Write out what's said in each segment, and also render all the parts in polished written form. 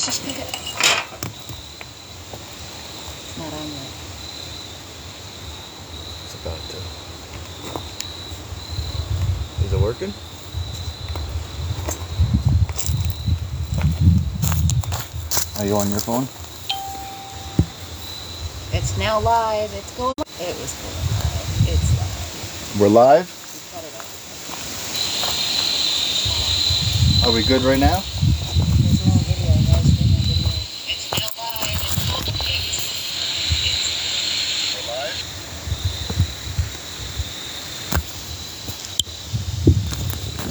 It's not on yet. It's about to. Is it working? Are you on your phone? It's now live. It's going. It was going live. It's live. We're live? Cut it off. Are we good right now? There's no video. No streaming video. It's now live.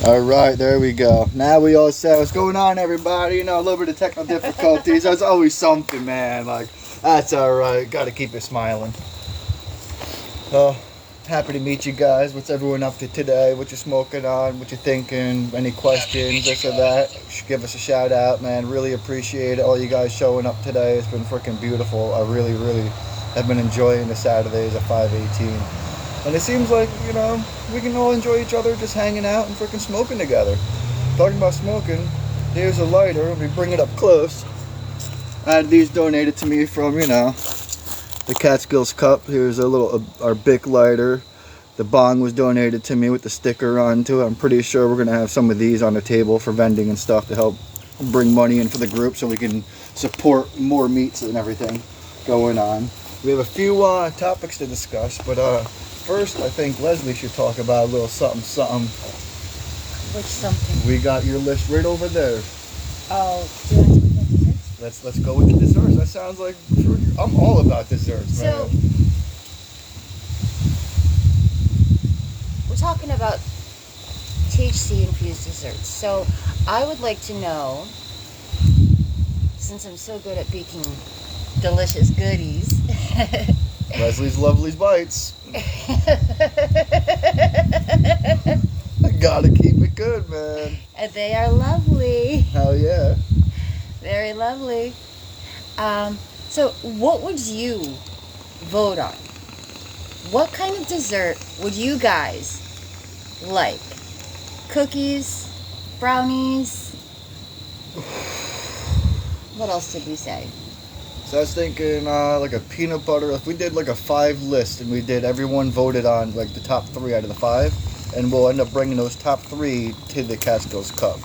All right, there we go. Now we all set. What's going on, everybody? You know, a little bit of technical difficulties. That's always something, man. Like, that's all right. Got to keep it smiling. Oh, happy to meet you guys. What's everyone up to today? What you smoking on? What you thinking? Any questions? This or that? Give us a shout out, man. Really appreciate it. All you guys showing up today. It's been freaking beautiful. I really, really have been enjoying the Saturdays at 518. And it seems like, you know, we can all enjoy each other just hanging out and freaking smoking together. Talking about smoking, here's a lighter. Let me bring it up close. I had these donated to me from, you know, the Catskills Cup. Here's a little, our Bic lighter. The bong was donated to me with the sticker onto it. I'm pretty sure we're going to have some of these on the table for vending and stuff to help bring money in for the group so we can support more meats and everything going on. We have a few topics to discuss, but first, I think Leslie should talk about a little something. Which something? We got your list right over there. Oh, do you want to talk about desserts? Let's go with the desserts. That sounds like I'm all about desserts, So, man. we're talking about THC infused desserts. So, I would like to know, since I'm so good at baking delicious goodies. Leslie's Lovely's Bites. I gotta keep it good, man. And they are lovely. Hell yeah. Very lovely. So what would you vote on? What kind of dessert would you guys like? Cookies? Brownies? What else did we say? So I was thinking like a peanut butter. If we did like a 5 list and we did everyone voted on like the top 3 out of the 5, and we'll end up bringing those top 3 to the Catskills Cup.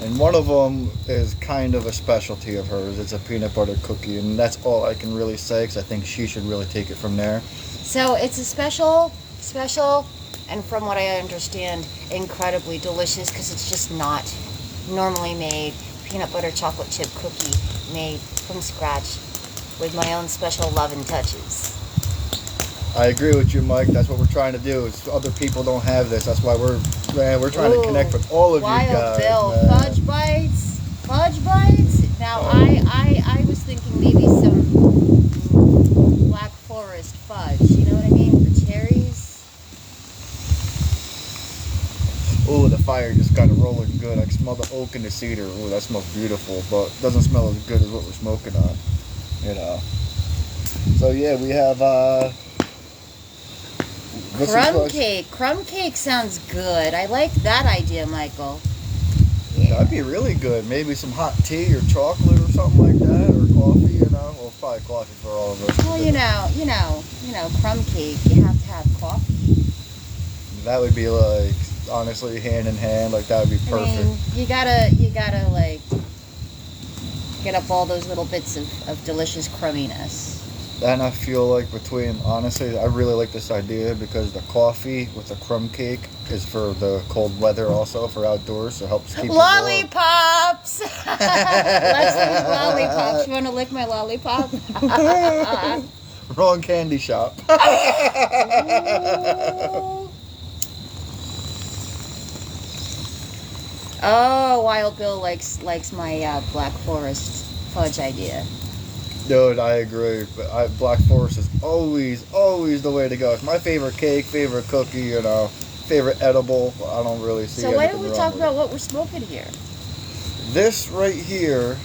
And one of them is kind of a specialty of hers. It's a peanut butter cookie, and that's all I can really say because I think she should really take it from there. So it's a special, and from what I understand, incredibly delicious because it's just not normally made peanut butter chocolate chip cookie made from scratch with my own special love and touches. I agree with you, Mike. That's what we're trying to do. Is other people don't have this. That's why we're trying to connect with all of you guys. Wild Bill, man. fudge bites. Now I was thinking maybe some Black Forest fudge. You know what I mean? For cherries. Oh, the fire just got rolling good. I can smell the oak and the cedar. Oh, that smells beautiful, but it doesn't smell as good as what we're smoking on. You know. So yeah, we have Crumb cake sounds good. I like that idea, Michael. That'd be really good. Maybe some hot tea or chocolate or something like that, or coffee. You know, well, probably coffee for all of us. Well, you know, crumb cake. You have to have coffee. That would be like honestly hand in hand. Like that would be perfect. I mean, you gotta like get up all those little bits of delicious crumminess. And I feel like honestly, I really like this idea because the coffee with the crumb cake is for the cold weather also, for outdoors, so it helps keep you warm. Lollipops! Leslie's lollipops. You want to lick my lollipop? Wrong candy shop. Oh, Wild Bill likes my Black Forest fudge idea. Dude, I agree. But Black Forest is always the way to go. It's my favorite cake, favorite cookie, you know, favorite edible. I don't really see. So why don't anything we wrong talk with about it. what we're smoking here? This right here.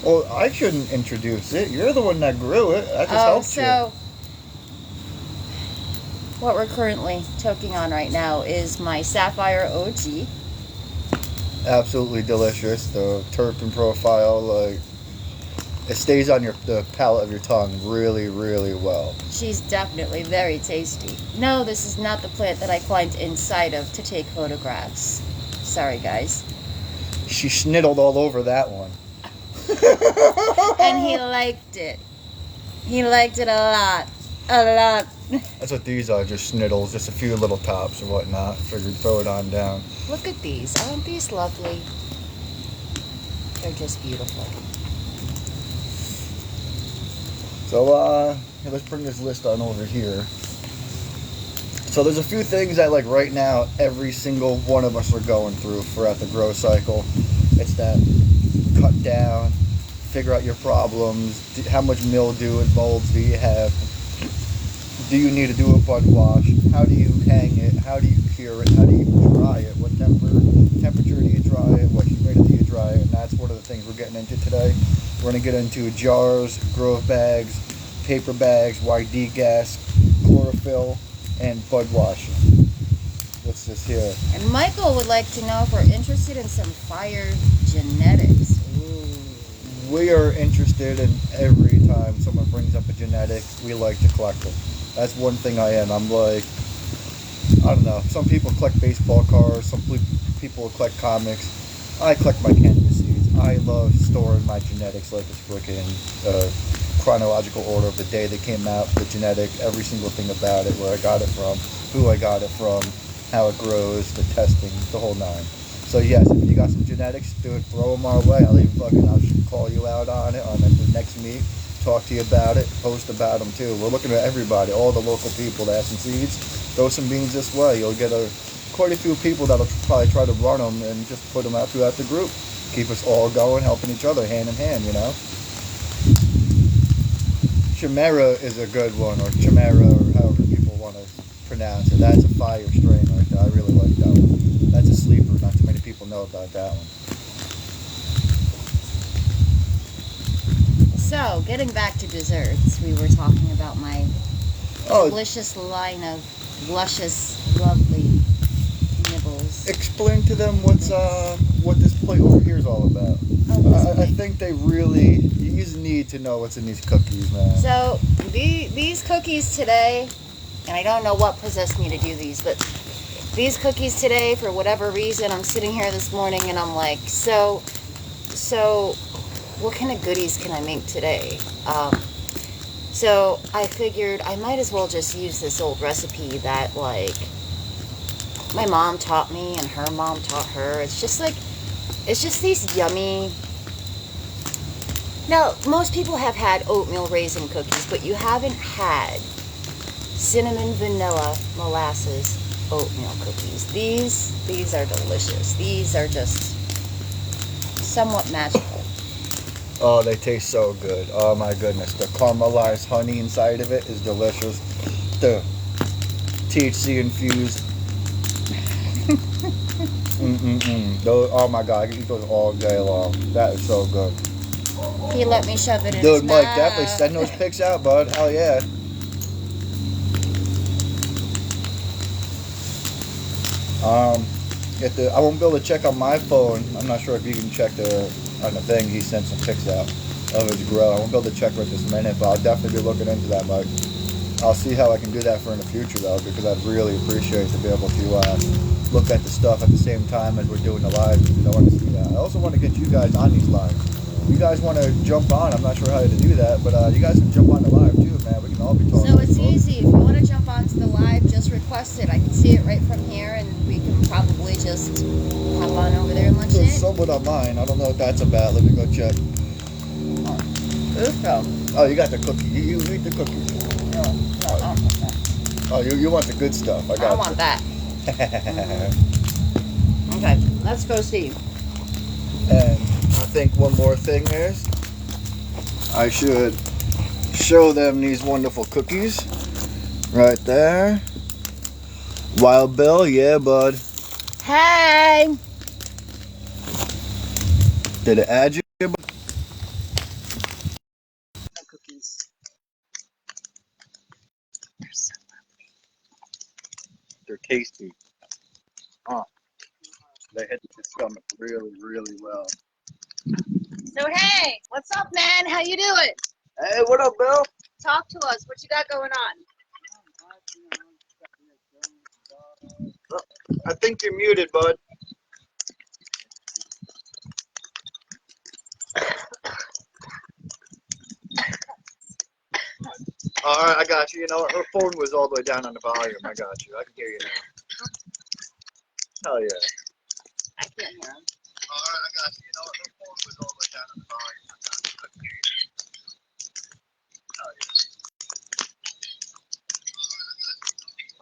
Oh, I shouldn't introduce it. You're the one that grew it. That just helps you. What we're currently choking on right now is my Sapphire OG. Absolutely delicious. The terpene profile, like, it stays on the palate of your tongue really, really well. She's definitely very tasty. No, this is not the plant that I climbed inside of to take photographs. Sorry, guys. She sniddled all over that one. And he liked it. He liked it a lot. A lot. That's what these are, just sniddles, just a few little tops or whatnot. Figured throw it on down. Look at these. Aren't these lovely? They're just beautiful. So, let's bring this list on over here. So there's a few things that, like, right now, every single one of us are going through throughout the grow cycle. It's that cut down, figure out your problems, how much mildew and molds do you have, do you need to do a bud wash, how do you hang it, how do you cure it, how do you dry it, what temperature do you dry it, what humidity do you dry it, and that's one of the things we're getting into today. We're going to get into jars, grow bags, paper bags, YD gas, chlorophyll, and bud washing. What's this here? And Michael would like to know if we're interested in some fire genetics. Ooh. We are interested in every time someone brings up a genetic, we like to collect them. That's one thing I am. I'm like, I don't know. Some people collect baseball cards. Some people collect comics. I collect my cannabis seeds. I love storing my genetics like it's freaking chronological order of the day they came out, the genetic, every single thing about it, where I got it from, who I got it from, how it grows, the testing, the whole nine. So yes, if you got some genetics, do it, throw them our way. I'll call you out on it on the next meet, talk to you about it, post about them too. We're looking at everybody, all the local people that have some seeds. Throw some beans this way. You'll get quite a few people that'll probably try to run them and just put them out throughout the group. Keep us all going, helping each other hand in hand, you know. Chimera is a good one, or Chimera, or however people want to pronounce it. That's a fire strain right there. I really like that one. That's a sleeper. Not too many people know about that one. So, getting back to desserts, we were talking about my delicious line of luscious, lovely nibbles. Explain to them what this plate over here is all about. I think they really, you need to know what's in these cookies, man. So, these cookies today, and I don't know what possessed me to do these, but these cookies today, for whatever reason, I'm sitting here this morning and I'm like, so, what kind of goodies can I make today? So I figured I might as well just use this old recipe that, like, my mom taught me and her mom taught her. It's just these yummy. Now, most people have had oatmeal raisin cookies, but you haven't had cinnamon vanilla molasses oatmeal cookies. These are delicious. These are just somewhat magical. Oh, they taste so good. Oh my goodness. The caramelized honey inside of it is delicious. The THC infused. Oh my god, I can eat those all day long. That is so good. He let me shove it in Dude, his Mike, mouth. definitely send those pics out, bud. Hell yeah. I won't be able to check on my phone. I'm not sure if you can check on the thing. He sent some pics out of his grow. I won't be able to check right this minute, but I'll definitely be looking into that, Mike. I'll see how I can do that for in the future, though, because I'd really appreciate to be able to look at the stuff at the same time as we're doing the live. I want to see that. I also want to get you guys on these lives. You guys want to jump on? I'm not sure how to do that, but you guys can jump on the live too, man. We can all be talking. So it's easy. If you want to jump onto the live, just request it. I can see it right from here, and we can probably just hop on over there and lunch There's it. someone online. I don't know what that's about. Let me go check. Oh, you got the cookie. You eat the cookies. No, I don't want that. Oh, you want the good stuff. I got I want that. Okay, let's go see. And I think one more thing is, I should show them these wonderful cookies. Right there. Wild Bill, yeah, bud. Hey! Did it add you? Cookies. They're so They're tasty. Oh. They hit the stomach really, really well. So hey, what's up, man? How you doing? Hey, what up, Bill? Talk to us. What you got going on? I think you're muted, bud. All right, I got you. You know, her phone was all the way down on the volume. I got you. I can hear you now. Hell yeah. I can't hear him. All right, I got you. You know, her phone was all the way down on the volume. I got you. I can hear you. Hell yeah.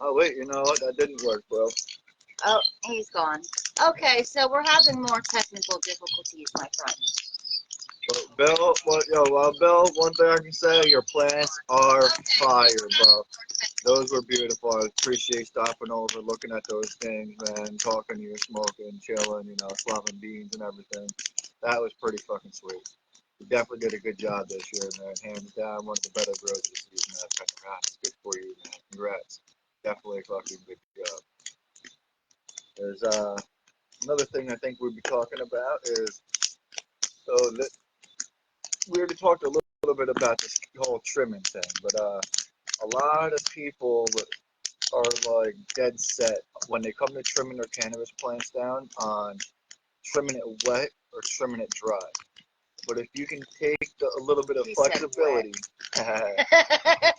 Oh wait, you know what? That didn't work, bro. Oh, he's gone. Okay, so we're having more technical difficulties, my friend. But Bill, Bill, one thing I can say, your plants are fire, bro. Those were beautiful. I appreciate stopping over, looking at those things, man, talking to you, smoking, chilling, you know, swapping beans and everything. That was pretty fucking sweet. You definitely did a good job this year, man. Hands down, one of the better grows of the season that's been around. It's good for you, man. Congrats. Definitely a fucking good job. There's another thing I think we'd be talking about is so that we already talked a little bit about this whole trimming thing, but a lot of people are like dead set when they come to trimming their cannabis plants down on trimming it wet or trimming it dry. But if you can take a little bit of He said flexibility,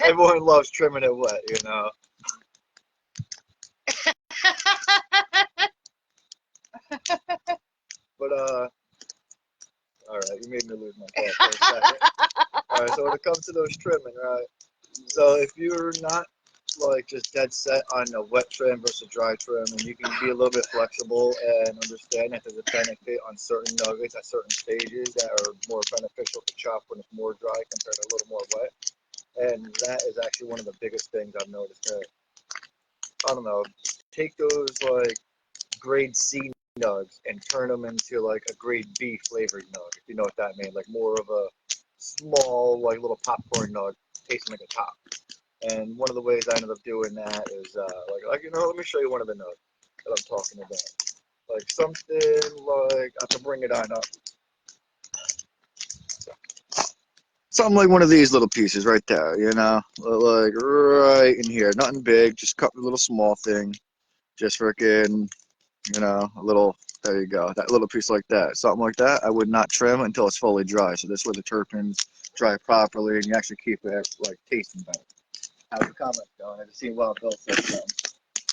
everyone loves trimming it wet, you know. But all right, you made me lose my thought for a second. All right, so when it comes to those trimming, right? So if you're not like just dead set on a wet trim versus a dry trim, and you can be a little bit flexible and understand that there's a benefit on certain nuggets at certain stages that are more beneficial to chop when it's more dry compared to a little more wet. And that is actually one of the biggest things I've noticed. That I don't know, take those like grade C nugs and turn them into like a grade B flavored nug, if you know what that means, like more of a small like little popcorn nug tasting like a top. And one of the ways I ended up doing that is like you know, let me show you one of the nugs that I'm talking about. Like something like I can bring it on up. Something like one of these little pieces right there, you know, like right in here. Nothing big, just cut a little small thing, just freaking, you know, a little. There you go. That little piece like that, something like that. I would not trim until it's fully dry. So this way the terpenes dry properly, and you actually keep it like tasting better. How's the comment going? I just seen Wild Bill say something.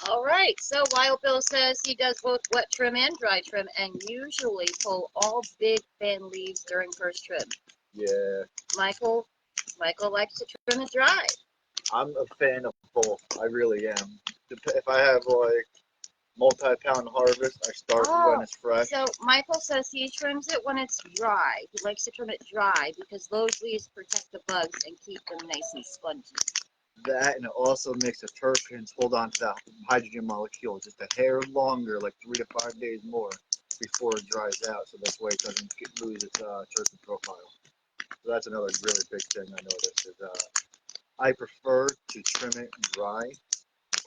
All right, so Wild Bill says he does both wet trim and dry trim and usually pull all big fan leaves during first trim. Yeah. Michael likes to trim it dry. I'm a fan of both. I really am. If I have like multi-pound harvest, I start when it's fresh. So Michael says he trims it when it's dry. He likes to trim it dry because those leaves protect the bugs and keep them nice and spongy. That, and it also makes the terpenes hold on to that hydrogen molecule just a hair longer, like 3 to 5 days more before it dries out. So this way it doesn't lose its terpene profile. So that's another really big thing I noticed is I prefer to trim it dry.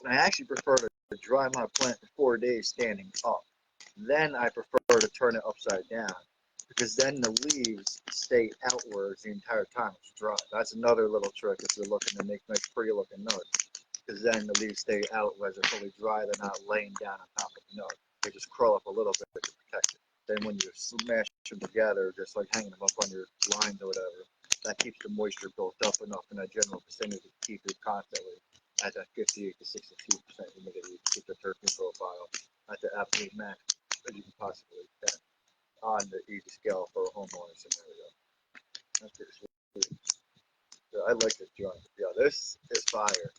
And I actually prefer to dry my plant for 4 days standing up. Then I prefer to turn it upside down because then the leaves stay outwards the entire time it's dry. That's another little trick if you're looking to make nice pretty looking nuts. Because then the leaves stay out as they're fully dry, they're not laying down on top of the nut. They just curl up a little bit to protect it. Then when you smash them together, just like hanging them up on your lines or whatever, that keeps the moisture built up enough in that general vicinity to keep it constantly at that 58 to 62% humidity to keep the terpene profile at the absolute max that you can possibly can on the easy scale for a homeowner scenario. That's pretty sweet. So I like this joint. Yeah, this is fire.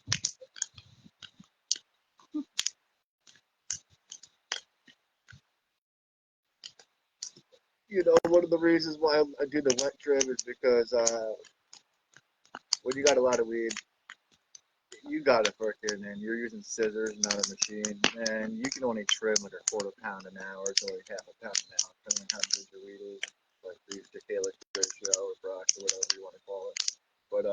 You know, one of the reasons why I do the wet trim is because when you got a lot of weed, you got to freaking, and you're using scissors, not a machine, and you can only trim like a quarter pound an hour to like half a pound an hour, depending on how big your weed is, like the Calyx ratio or brush or whatever you want to call it. But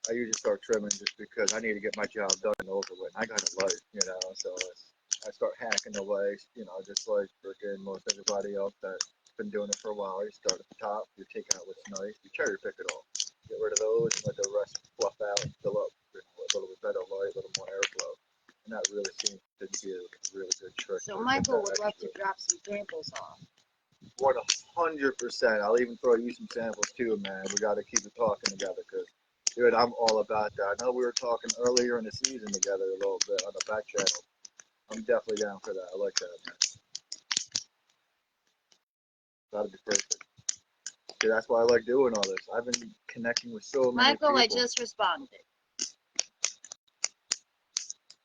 I usually start trimming just because I need to get my job done and over with. I got a life, you know, so I start hacking away, just like freaking most everybody else that's been doing it for a while. You start at the top, you take out what's nice, you cherry pick it all. Get rid of those and let the rest fluff out and fill up with a little bit better light, a little more airflow. And that really seems to be a really good trick. So Michael would love to drop some samples off. 100%. I'll even throw you some samples too, man. We got to keep it talking together because, dude, I'm all about that. I know we were talking earlier in the season together a little bit on the back channel. I'm definitely down for that. I like that, man. That'd be perfect. See, that's why I like doing all this. I've been connecting with so many people. Michael, I just responded.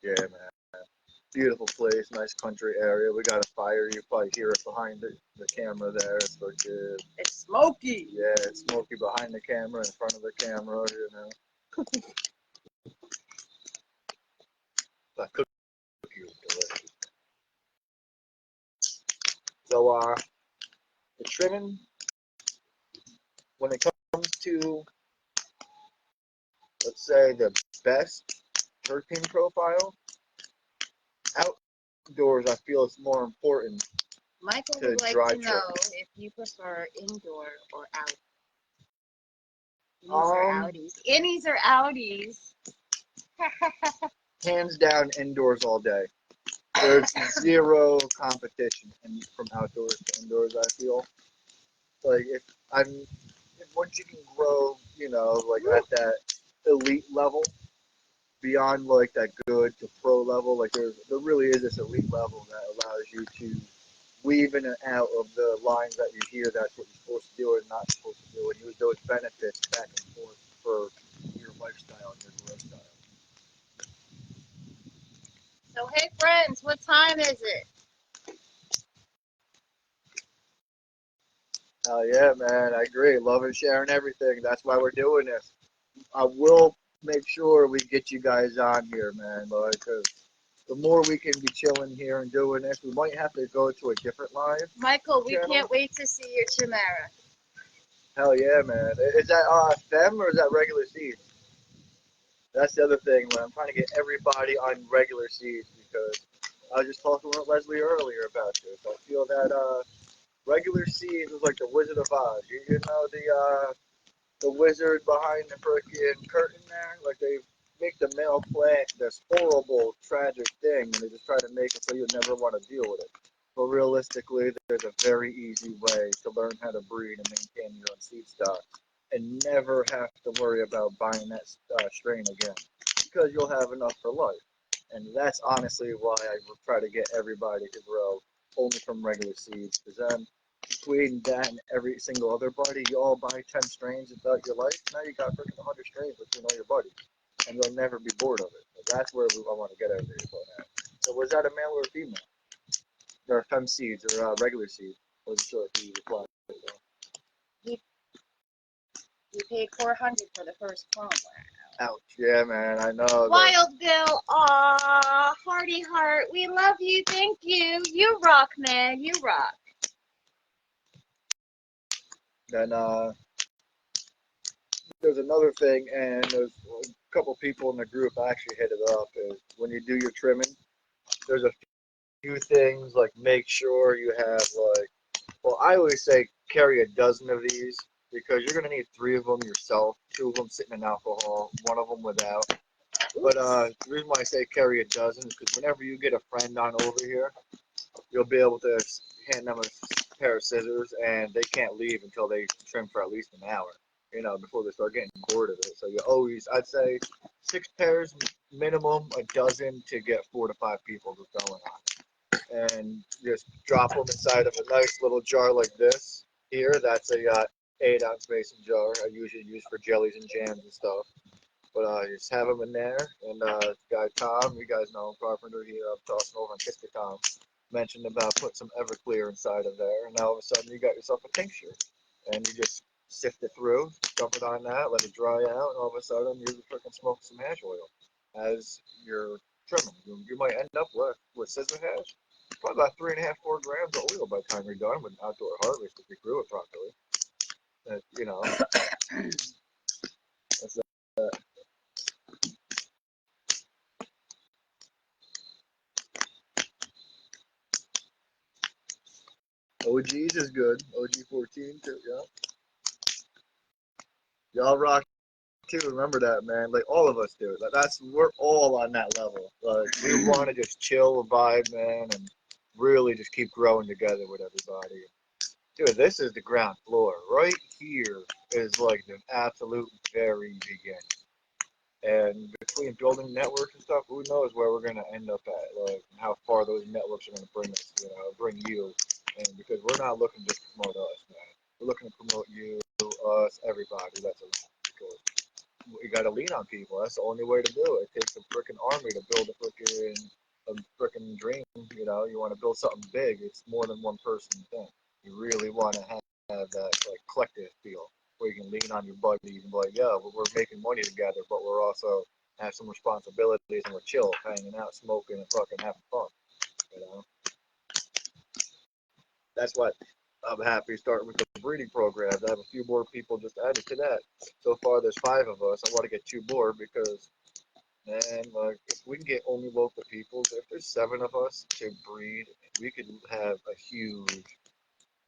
Yeah, man. Beautiful place, nice country area. We got a fire. You probably hear it behind the camera there. It's like, it's smoky. Yeah, it's smoky behind the camera, in front of the camera, That cookie was delicious. So, the trimming, when it comes to, let's say, the best terpene profile, outdoors, I feel it's more important. Michael would like to know if you prefer indoor or out. Innies or outies? Innies or outies? Hands down, indoors all day. There's zero competition from outdoors to indoors. I feel like once you can grow, like at that elite level, beyond like that good to pro level, like there really is this elite level that allows you to weave in and out of the lines that you hear. That's what you're supposed to do and not supposed to do, and use those benefits back and forth for your lifestyle and your growth style. So hey friends, what time is it? Oh yeah, man, I agree. Loving sharing everything. That's why we're doing this. I will make sure we get you guys on here, man, because the more we can be chilling here and doing this, we might have to go to a different live. Michael, we can't wait to see your chimera. Hell yeah, man. Is that them or is that regular seeds? That's the other thing, when I'm trying to get everybody on regular seeds, because I was just talking with Leslie earlier about this. I feel that regular seeds is like the Wizard of Oz. You know the wizard behind the freaking curtain there? Like they make the male plant this horrible, tragic thing, and they just try to make it so you never want to deal with it. But realistically, there's a very easy way to learn how to breed and maintain your own seed stock and never have to worry about buying that strain again, because you'll have enough for life. And that's honestly why I try to get everybody to grow only from regular seeds, because then between that and every single other buddy, you all buy 10 strains throughout your life. Now you got freaking 100 strains between all your buddies, and you'll never be bored of it. So that's where I want to get everybody at. So was that a male or a female? Or fem seeds or regular seeds? Wasn't sure if you replied. You paid $400 for the first clone. Ouch! Yeah, man, I know. Wild Bill, aw, Hearty Heart, we love you, thank you. You rock, man, you rock. Then there's another thing, and there's a couple people in the group actually hit it up. Is when you do your trimming, there's a few things like make sure you have well, I always say carry a dozen of these because you're gonna need 3 of them yourself, 2 of them sitting in alcohol, 1 of them without. But the reason why I say carry a dozen is because whenever you get a friend on over here, you'll be able to hand them a pair of scissors, and they can't leave until they trim for at least an hour, before they start getting bored of it. So you always, I'd say 6 pairs minimum, a dozen to get 4 to 5 people just going on. And just drop them inside of a nice little jar like this here. That's a 8-ounce mason jar I usually use for jellies and jams and stuff. But just have them in there. And guy Tom, you guys know him, Carpenter, he tossing over on Kiska Tom, mentioned about putting some Everclear inside of there. And now all of a sudden you got yourself a tincture. And you just sift it through, dump it on that, let it dry out, and all of a sudden you're freaking smoking some hash oil as you're trimming. You might end up with scissor hash, probably about 3.5, 4 grams of oil by the time you're done with an outdoor harvest if you grew it properly. That's that. OGs is good. OG 14 too. Yeah. Y'all rock too. Remember that, man. Like all of us do. Like we're all on that level. Like we want to just chill, vibe, man, and really just keep growing together with everybody. Dude, this is the ground floor. Right here is like the absolute very beginning. And between building networks and stuff, who knows where we're gonna end up at? Like how far those networks are gonna bring us. Bring you. And because we're not looking just to promote us, man. We're looking to promote you, us, everybody that's around. Because you got to lean on people. That's the only way to do it. It takes a freaking army to build a freaking dream. You want to build something big. It's more than one person thing. You really want to have that like collective feel where you can lean on your buddies and be like, yeah, we're making money together, but we're also have some responsibilities and we're chill, hanging out, smoking, and fucking having fun. You know, that's what I'm happy starting with the breeding programs. I have a few more people just added to that. So far, there's 5 of us. I want to get 2 more because, man, like if we can get only local people, if there's 7 of us to breed, we could have a huge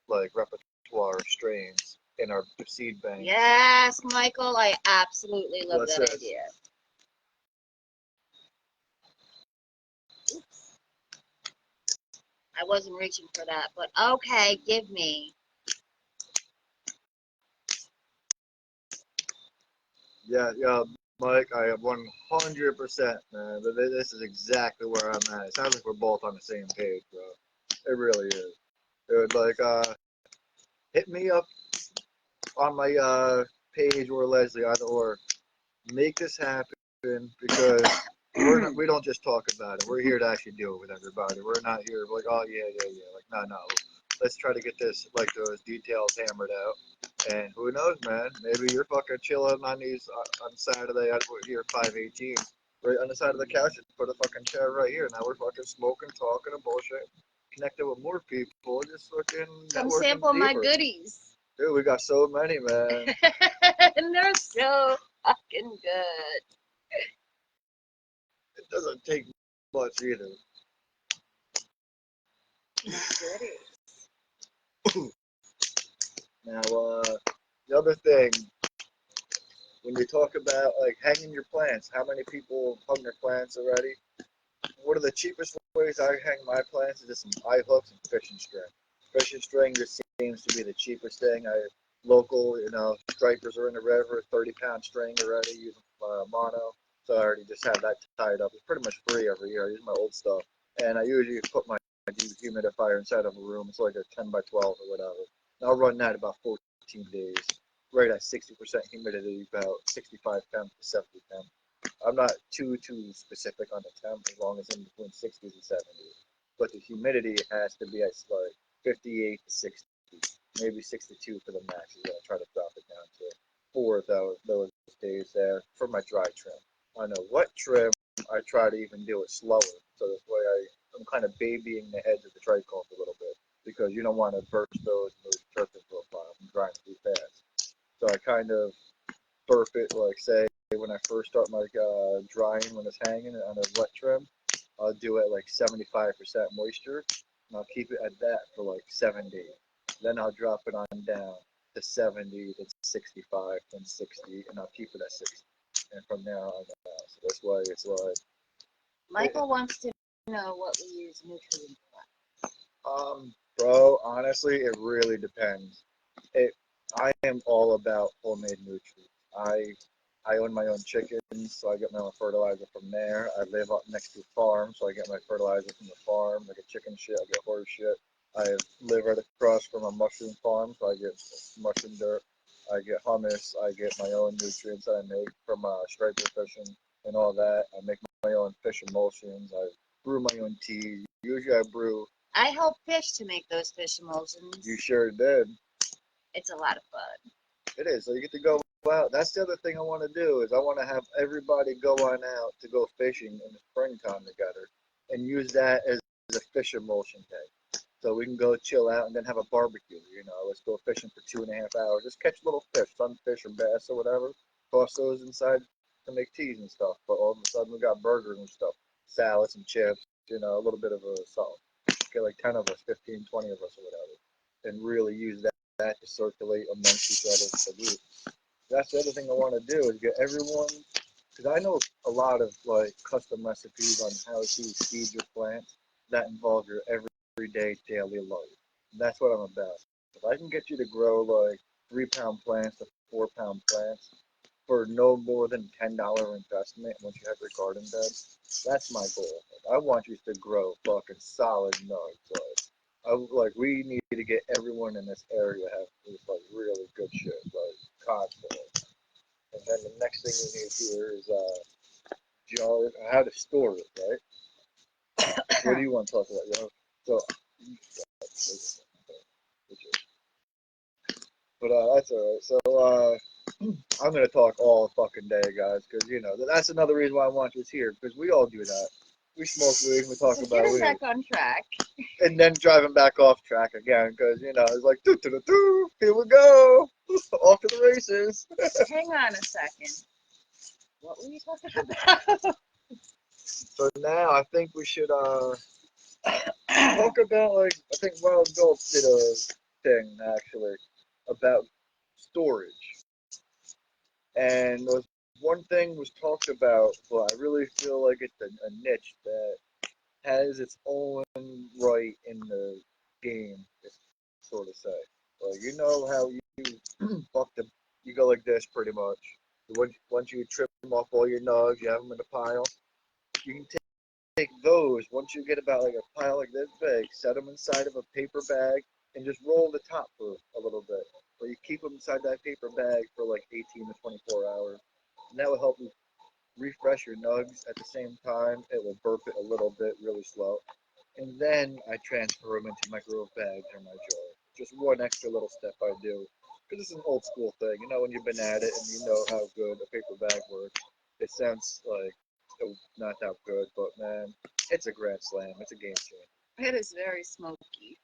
like repertoire of strains in our seed bank. Yes, Michael, I absolutely love What's that this? idea. I wasn't reaching for that, but okay, give me. Yeah, Mike, I am 100%, man. This is exactly where I'm at. It sounds like we're both on the same page, bro. It really is. It would hit me up on my page or Leslie, either or. Make this happen because we don't just talk about it. We're here to actually deal with everybody. We're not here like, oh yeah, yeah, yeah. Like, no. Let's try to get this like those details hammered out. And who knows, man? Maybe you're fucking chilling on these on Saturday at here 518, right on the side of the couch. Just put a fucking chair right here. Now we're fucking smoking, talking, and bullshit. Connected with more people, just fucking Come networking sample my deeper. goodies. Dude, we got so many, man. And they're so fucking good. It doesn't take much either. Goodies. Now, the other thing, when you talk about like hanging your plants, how many people hung their plants already? One of the cheapest ways I hang my plants is just some eye hooks and fishing string. Fishing string just seems to be the cheapest thing. Local, stripers are in the river, 30-pound string already using mono. So I already just have that tied up. It's pretty much free every year. I use my old stuff. And I usually put my dehumidifier inside of a room. It's like a 10 by 12 or whatever. And I'll run that about 14 days, right at 60% humidity, about 65 temp to 70 temp. I'm not too specific on the temp as long as in between 60s and 70s. But the humidity has to be at like 58 to 60, maybe 62 for the max is what I try to drop it down to for those days there for my dry trim. On a wet trim, I try to even do it slower. So this way I'm kind of babying the heads of the trichomes a little bit because you don't want to burst those terpene profiles and grind too fast. So I kind of burp it, like say when I first start my drying when it's hanging on a wet trim, I'll do it like 75% moisture, and I'll keep it at that for like 7 days. Then I'll drop it on down to 70, then 65, then 60, and I'll keep it at 60. And from there on down. So that's why it's like. Michael wants to know what we use nutrients for. Bro, honestly, it really depends. I am all about homemade nutrients. I own my own chickens, so I get my own fertilizer from there. I live up next to a farm, so I get my fertilizer from the farm. I get chicken shit, I get horse shit. I live right across from a mushroom farm, so I get mushroom dirt. I get hummus. I get my own nutrients that I make from striper fishing and all that. I make my own fish emulsions. I brew my own tea. Usually I brew. I help fish to make those fish emulsions. You sure did. It's a lot of fun. It is. So you get to go out. That's the other thing I want to do is I want to have everybody go on out to go fishing in the springtime together and use that as a fish emulsion day. So we can go chill out and then have a barbecue. Let's go fishing for 2.5 hours. Just catch little fish, sunfish or bass or whatever. Toss those inside to make teas and stuff. But all of a sudden we got burgers and stuff, salads and chips. A little bit of a something. Get like 10 of us, 15, 20 of us or whatever. and really use that to circulate amongst each other for the group. That's the other thing I want to do is get everyone, because I know a lot of like custom recipes on how to feed your plants that involve your everyday daily life. And that's what I'm about. If I can get you to grow like 3 pound plants to 4 pound plants for no more than $10 investment once you have your garden bed, that's my goal. Like, I want you to grow fucking solid nugs. Like we need to get everyone in this area have this like really good shit, like constantly. And then the next thing we need here is jars, how to store it, right? What do you want to talk about? So, but that's alright. So I'm gonna talk all fucking day, guys, because you know that's another reason why I want you here, because we all do that. We smoke weed, and we talk So about getting weed, back on track. and then driving back off track again, because you know it's like doo doo doo doo. Here we go, off to the races. Hang on a second. What were you talking about? So now I think we should talk about like I think Wild Bill did a thing actually about storage, and was one thing was talked about, but I really feel like it's a niche that has its own right in the game, sort of say. Like you know how you fuck the you go like this pretty much. Once you trim off all your nugs, you have them in a pile. You can take those once you get about like a pile like this big, set them inside of a paper bag, and just roll the top for a little bit. Or you keep them inside that paper bag for like 18 to 24 hours, and that will help you refresh your nugs at the same time. It will burp it a little bit, really slow, and then I transfer them into my grow bags or my jar. Just one extra little step I do, because it's an old school thing. You know, when you've been at it and you know how good a paper bag works, it sounds like not that good, but man, it's a grand slam. It's a game changer. It is very smoky.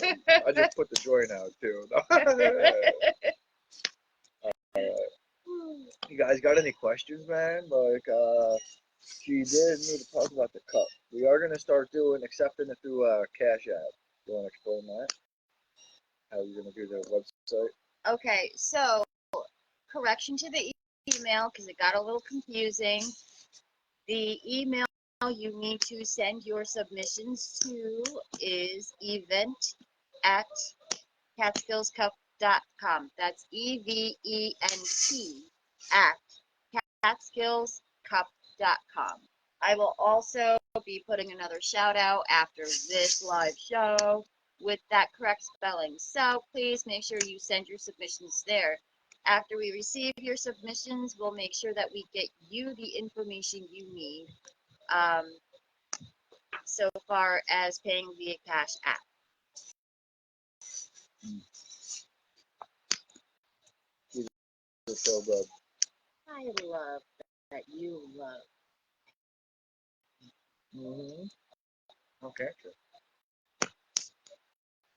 I just put the joint out too. You guys got any questions, man? Like, she did need to talk about the cup. We are gonna start doing accepting it through Cash App. You want to explain that? How you're gonna do the website? Okay, so correction to the email because it got a little confusing. The email you need to send your submissions to is event at catskillscup.com. That's EVENT at catskillscup.com. I will also be putting another shout out after this live show with that correct spelling. So please make sure you send your submissions there. After we receive your submissions, we'll make sure that we get you the information you need so far as paying via Cash App. So good. I love that you love. Okay.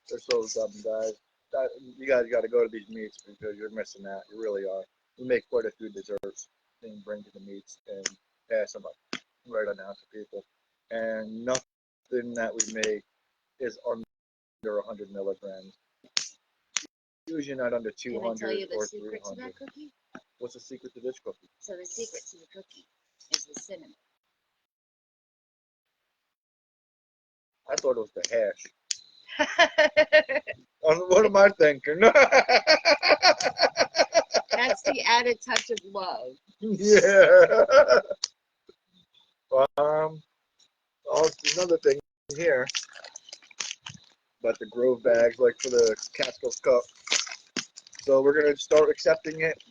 They're so dumb, guys. You guys got to go to these meets because you're missing out. You really are. We make quite a few desserts and bring to the meets and pass them up right on out to people. And nothing that we make is under 100 milligrams. Usually not under Can I tell 200 you the or secret to 300. that cookie? What's the secret to this cookie? So the secret to the cookie is the cinnamon. I thought it was the hash. What am I thinking? That's the added touch of love. Yeah. Another thing here about the Grove bags, like for the Catskills Cup. So we're gonna start accepting it.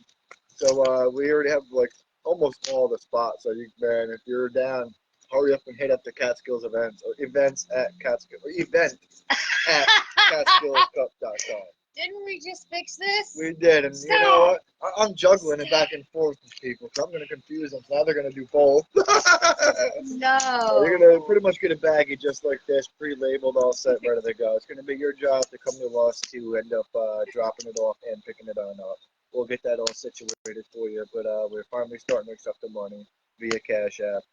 So we already have like almost all the spots. So you, man, if you're down, hurry up and hit up the Catskills events or events at Catskills or event at catskillscup.com. Didn't we just fix this? We did, and you know what? I'm juggling it back and forth with people, so I'm going to confuse them. So now they're going to do both. No. You're going to pretty much get a baggie just like this, pre-labeled, all set, ready to go. It's going to be your job to come to us to end up dropping it off and picking it on up. We'll get that all situated for you, but we're finally starting to accept the money via Cash App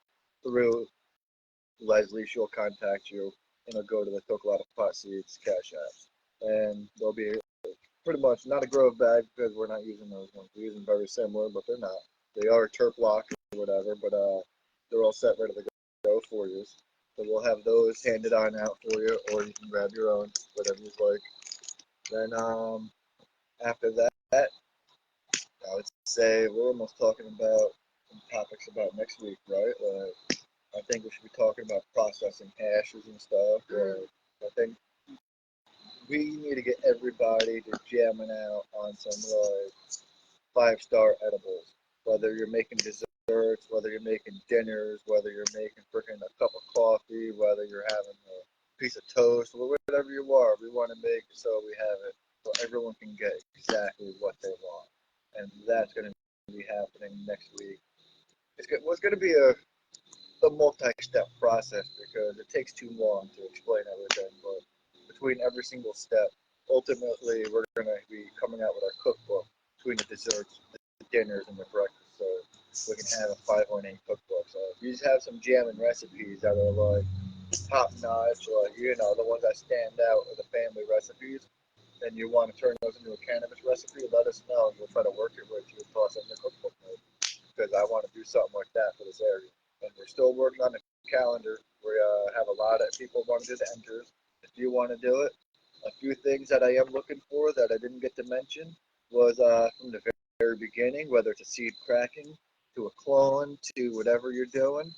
through Leslie. She'll contact you, and it'll go to the Tokolata Pot Seeds Cash App. and they'll be pretty much not a Grove bag because we're not using those ones. We're using very similar, but they're not. They are Terp lock or whatever, but they're all set ready to go for you. So we'll have those handed on out for you, or you can grab your own, whatever you like. Then after that, I would say we're almost talking about some topics about next week, right? Like I think we should be talking about processing hashes and stuff. I think we need to get everybody to jamming out on some like 5-star edibles. Whether you're making desserts, whether you're making dinners, whether you're making freaking a cup of coffee, whether you're having a piece of toast, whatever you are, we want to make it so we have it so everyone can get exactly what they want. And that's going to be happening next week. What's going to be a multi-step process because it takes too long to explain everything. But between every single step, ultimately we're going to be coming out with our cookbook between the desserts, the dinners, and the breakfast. So we can have a 518 cookbook. So if you just have some jamming recipes that are like top notch, like the ones that stand out of the family recipes, and you want to turn those into a cannabis recipe, let us know and we'll try to work it with you and toss it in the cookbook mode because I want to do something like that for this area. And we're still working on the calendar. We have a lot of people want to do the enters. If you want to do it, a few things that I am looking for that I didn't get to mention was from the very beginning, whether it's a seed cracking to a clone to whatever you're doing,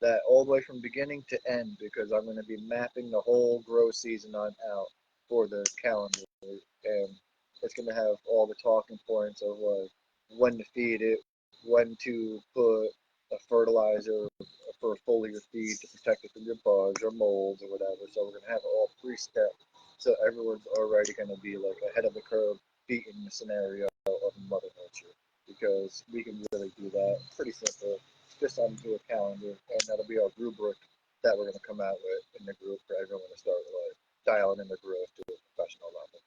that all the way from beginning to end because I'm going to be mapping the whole grow season on out for the calendar, and it's going to have all the talking points of like when to feed it, when to put a fertilizer for a foliar feed to protect it from your bugs or molds or whatever. So we're gonna have it all pre-step, so everyone's already gonna be like ahead of the curve, beating the scenario of Mother Nature because we can really do that. Pretty simple, just onto a calendar, and that'll be our rubric that we're gonna come out with in the group for everyone to start like dialing in the growth to a professional level.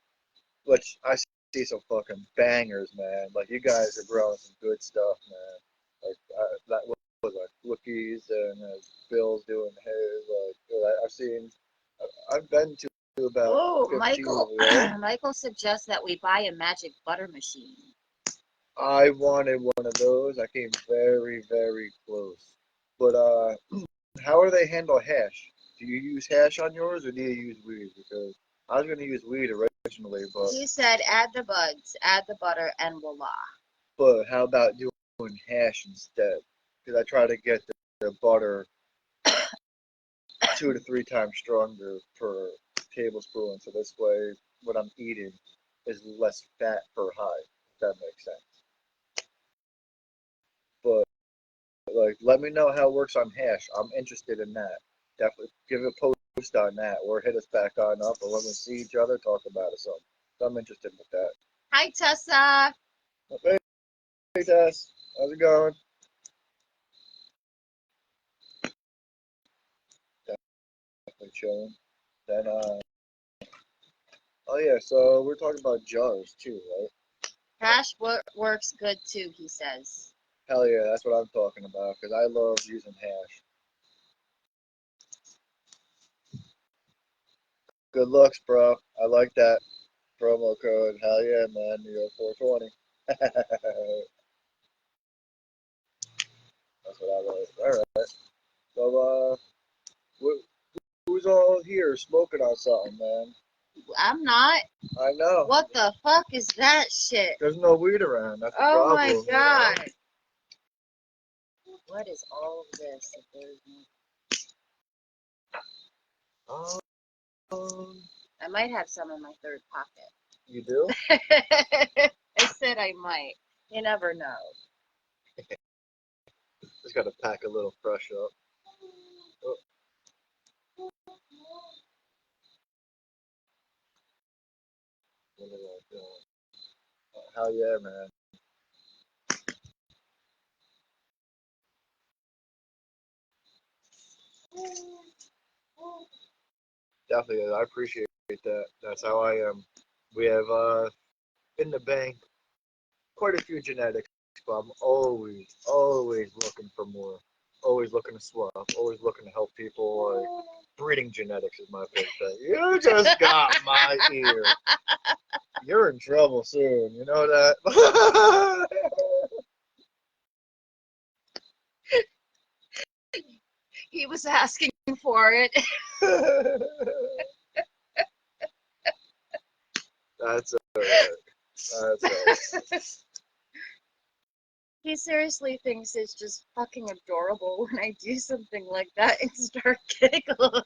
Which I see some fucking bangers, man. Like you guys are growing some good stuff, man. Like that was like Wookiees and Bill's doing his. I've seen, I've been to about Oh, 15 of Michael. those. Michael suggests that we buy a magic butter machine. I wanted one of those. I came very, very close. But how do they handle hash? Do you use hash on yours or do you use weed? Because I was gonna use weed originally, but He said, add the buds, add the butter, and voila. how about doing hash instead? Because I try to get the butter 2 to 3 times stronger per tablespoon, so this way what I'm eating is less fat per high. If that makes sense. But like, let me know how it works on hash. I'm interested in that. Definitely give a post on that, or hit us back on up, or when we see each other, talk about it. So I'm interested with that. Hi, Tessa. Hey, Tess, how's it going? Definitely chilling. Then oh yeah, so we're talking about jars too, right? Hash works good too, he says. Hell yeah, that's what I'm talking about because I love using hash. Good looks, bro. I like that promo code. Hell yeah, man. New York 420. That's what I like. All right. So, who's all here smoking on something, man? I'm not. I know. What the fuck is that shit? There's no weed around. That's the Oh problem. my god. What is all of this? If there's Um, I might have some in my third pocket. you do? I said I might. You never know. Just got to pack a little fresh up. Oh, what am I doing? Hell yeah, man. Definitely. I appreciate that. That's how I am. We have in the bank quite a few genetics, but I'm always looking for more. Always looking to swap. Always looking to help people. Like breeding genetics is my big thing. You just got my ear. You're in trouble soon. You know that? He was asking for it. That's alright. That's alright. He seriously thinks it's just fucking adorable when I do something like that and start giggling.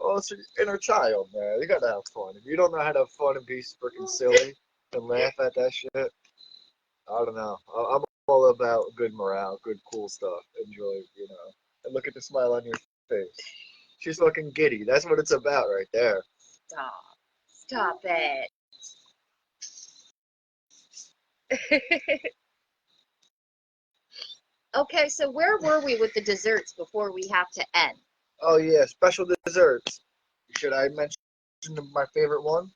Well, it's your inner child, man. You gotta have fun. If you don't know how to have fun and be freaking silly and laugh at that shit, I don't know. I'm all about good morale, good cool stuff. Enjoy, you know. And look at the smile on your face. She's fucking giddy. That's what it's about right there. Stop. Stop it. Okay, so where were we with the desserts before we have to end? Oh yeah, special desserts. Should I mention my favorite one?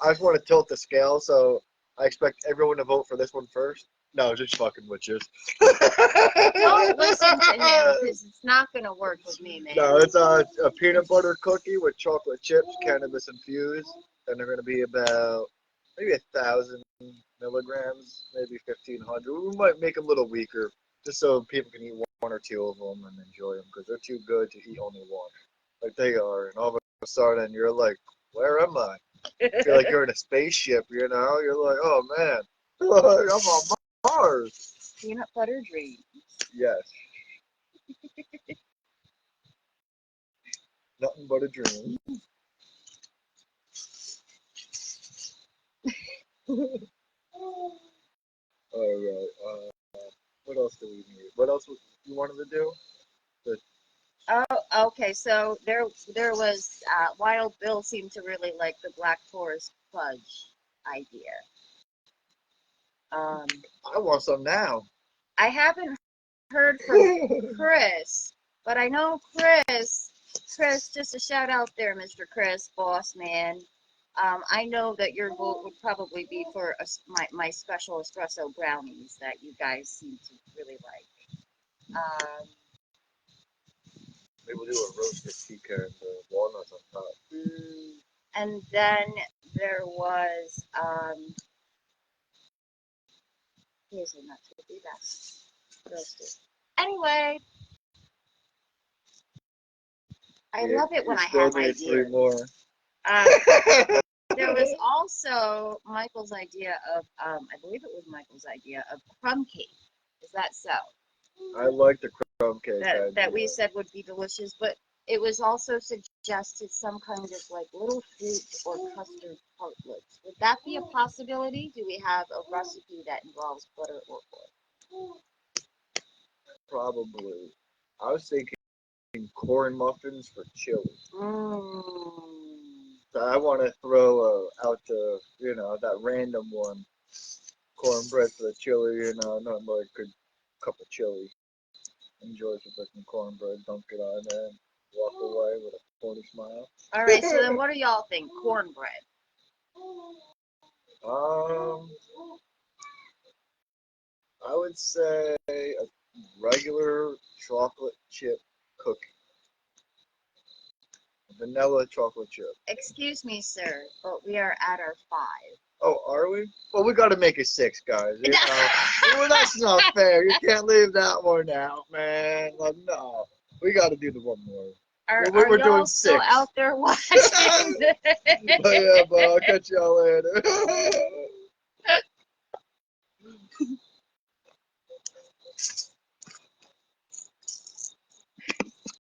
I just want to tilt the scale, so I expect everyone to vote for this one first. No, just fucking witches. Don't listen to him because it's not going to work with me, man. No, it's a peanut butter cookie with chocolate chips, cannabis infused, and they're going to be about maybe 1,000 milligrams, maybe 1,500. We might make them a little weaker, just so people can eat one or two of them and enjoy them, because they're too good to eat only one, like they are. And all of a sudden, you're like, where am I? I feel like you're in a spaceship, you know? You're like, oh man, I'm on Mars. Peanut butter dream. Yes. Nothing but a dream. Alright, what else do we need? What else you wanted to do? Oh, okay. So there was Wild Bill seemed to really like the Black Forest fudge idea. I want some now. I haven't heard from Chris, but I know Chris. Chris, just a shout out there, Mr. Chris, boss man. I know that your vote would probably be for my special espresso brownies that you guys seem to really like. Maybe we'll do a roasted pecan and walnuts on top. And then there was hazelnuts would be best roasted. Anyway, I love it when I have ideas. Three more. There was also Michael's idea of, I believe it was Michael's idea of crumb cake. Is that so? I like the crumb cake. That we said would be delicious, but it was also suggested some kind of like little fruit or custard tartlets. Would that be a possibility? Do we have a recipe that involves butter or oil? Probably. I was thinking corn muffins for chili. So I want to throw out the, you know, that random one. Cornbread for the chili, you know, nothing like a good cup of chili. Enjoy some cornbread, dunk it on there, and walk away with a corny smile. All right, so then what do y'all think? Cornbread. I would say a regular chocolate chip cookie. Vanilla chocolate chip. Excuse me, sir, but we are at our 5. Oh, are we? Well, we got to make it 6, guys. You know, well, that's not fair. You can't leave that one out, man. Like, no, we got to do the one more. We're doing y'all 6. still out there watching? Oh yeah, but I'll catch y'all later.